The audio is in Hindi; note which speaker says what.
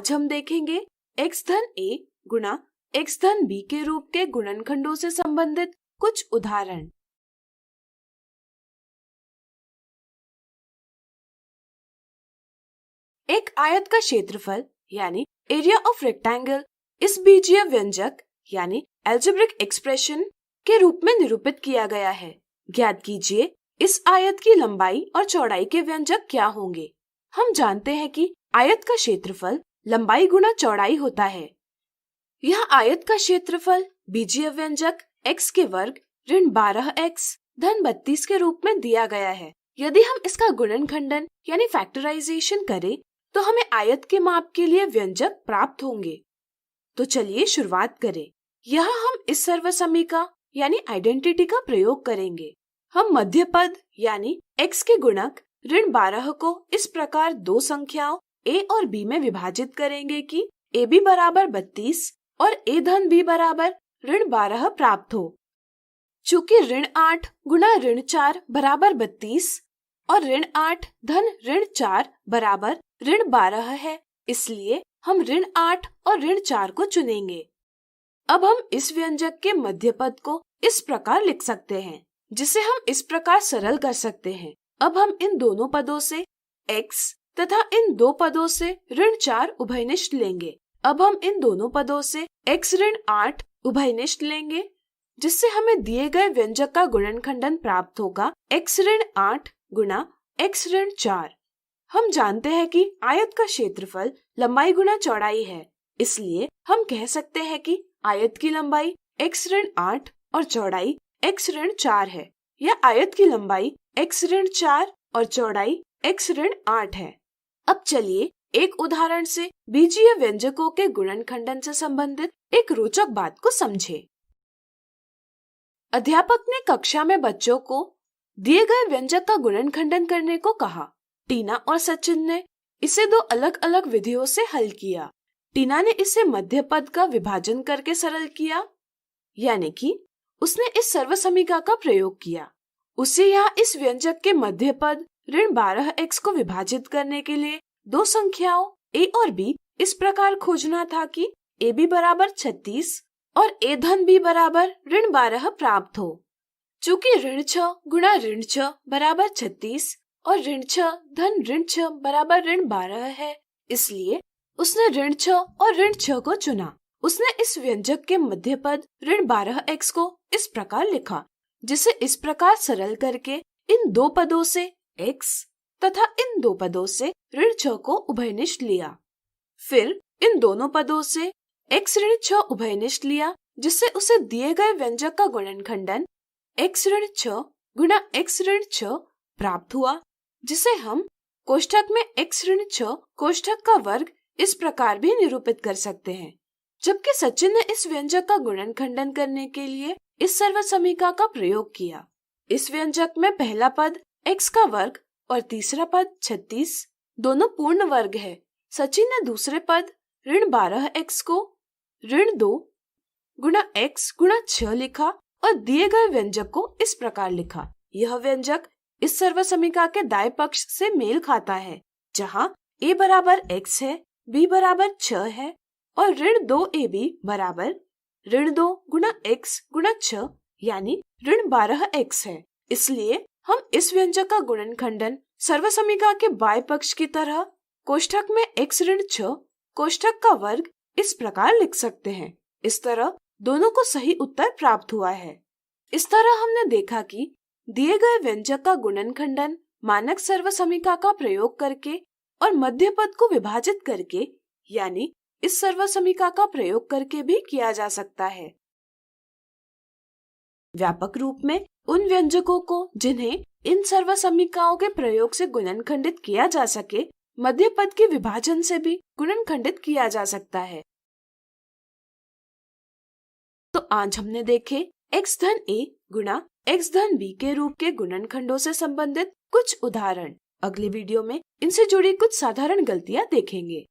Speaker 1: आज हम देखेंगे x धन a गुणा x धन b के रूप के गुणनखंडों से संबंधित कुछ उदाहरण। एक आयत का क्षेत्रफल यानी एरिया ऑफ रेक्टेंगल इस बीजीय व्यंजक यानी एल्जेब्रिक एक्सप्रेशन के रूप में निरूपित किया गया है। ज्ञात कीजिए इस आयत की लंबाई और चौड़ाई के व्यंजक क्या होंगे। हम जानते हैं कि आयत का क्षेत्रफल लंबाई गुणा चौड़ाई होता है। यह आयत का क्षेत्रफल बीजीय व्यंजक x के वर्ग ऋण 12x धन 32 के रूप में दिया गया है। यदि हम इसका गुणनखंडन यानी फैक्टराइजेशन करें तो हमें आयत के माप के लिए व्यंजक प्राप्त होंगे। तो चलिए शुरुआत करें। यहाँ हम इस सर्वसमीका यानी आइडेंटिटी का प्रयोग करेंगे। हम मध्य पद यानी x के गुणक ऋण 12 को इस प्रकार दो संख्याओं a और b में विभाजित करेंगे कि ab बराबर 32 और a धन b बराबर ऋण 12 प्राप्त हो। चूँकि ऋण 8 गुणा ऋण 4 बराबर 32 और ऋण 8 धन ऋण 4 बराबर ऋण 12 है, इसलिए हम ऋण 8 और ऋण 4 को चुनेंगे। अब हम इस व्यंजक के मध्य पद को इस प्रकार लिख सकते हैं, जिसे हम इस प्रकार सरल कर सकते हैं। अब हम इन दोनों पदों से x तथा इन दो पदों से ऋण 4 उभयनिष्ठ लेंगे। अब हम इन दोनों पदों से x ऋण 8 उभयनिष्ठ लेंगे, जिससे हमें दिए गए व्यंजक का गुणनखंडन प्राप्त होगा x ऋण 8 गुणा x ऋण 4। हम जानते हैं कि आयत का क्षेत्रफल लंबाई गुणा चौड़ाई है, इसलिए हम कह सकते हैं कि आयत की लंबाई x ऋण 8 और चौड़ाई x ऋण 4 है, या आयत की लंबाई x ऋण 4 और चौड़ाई x ऋण 8 है। अब चलिए एक उदाहरण से बीजीय व्यंजकों के गुणनखंडन से संबंधित एक रोचक बात को समझें। अध्यापक ने कक्षा में बच्चों को दिए गए व्यंजक का गुणनखंडन करने को कहा। टीना और सचिन ने इसे दो अलग अलग विधियों से हल किया। टीना ने इसे मध्य पद का विभाजन करके सरल किया, यानी कि उसने इस सर्वसमीका का प्रयोग किया। उसे यहाँ इस व्यंजक के मध्य पद ऋण 12x को विभाजित करने के लिए दो संख्याओं a और b इस प्रकार खोजना था कि ab बराबर 36 और a धन b बराबर ऋण 12 प्राप्त हो। चूँकि ऋण 6 गुणा ऋण 6 बराबर 36 और ऋण 6 धन ऋण 6 बराबर ऋण 12 है, इसलिए उसने ऋण 6 और ऋण 6 को चुना। उसने इस व्यंजक के मध्य पद ऋण 12x को इस प्रकार लिखा, जिसे इस प्रकार सरल करके इन दो पदों से x तथा इन दो पदों से ऋण 6 को उभयनिष्ठ लिया। फिर इन दोनों पदों से x ऋण 6 उभयनिष्ठ लिया, जिससे उसे दिए गए व्यंजक का गुणनखंडन x ऋण 6 गुणा x ऋण 6 प्राप्त हुआ, जिसे हम कोष्ठक में x ऋण 6 कोष्ठक का वर्ग इस प्रकार भी निरूपित कर सकते हैं। जबकि सचिन ने इस व्यंजक का गुणनखंडन करने के लिए इस सर्वसमीका का प्रयोग किया। इस व्यंजक में पहला पद x का वर्ग और तीसरा पद 36 दोनों पूर्ण वर्ग है। सचिन ने दूसरे पद ऋण 12x को ऋण 2 गुणा x गुणा 6 लिखा और दिए गए व्यंजक को इस प्रकार लिखा। यह व्यंजक इस सर्वसमीका के दाएं पक्ष से मेल खाता है, जहां a बराबर x है, b बराबर 6 है और ऋण 2ab बराबर ऋण 2 गुणा x गुणा 6 यानी ऋण 12x है। इसलिए हम इस व्यंजक का गुणनखंडन सर्वसमीका के बाएं पक्ष की तरह कोष्ठक में x ऋण 6 कोष्ठक का वर्ग इस प्रकार लिख सकते हैं। इस तरह दोनों को सही उत्तर प्राप्त हुआ है। इस तरह हमने देखा कि दिए गए व्यंजक का गुणनखंडन मानक सर्वसमीका का प्रयोग करके और मध्य पद को विभाजित करके यानी इस सर्वसमीका का प्रयोग करके भी किया जा सकता है। व्यापक रूप में उन व्यंजकों को जिन्हें इन सर्वसमीकाओं के प्रयोग से गुणनखंडित किया जा सके, मध्य पद के विभाजन से भी गुणनखंडित किया जा सकता है। तो आज हमने देखे x धन a गुणा x धन b के रूप के गुणनखंडों से संबंधित कुछ उदाहरण। अगले वीडियो में इनसे जुड़ी कुछ साधारण गलतियां देखेंगे।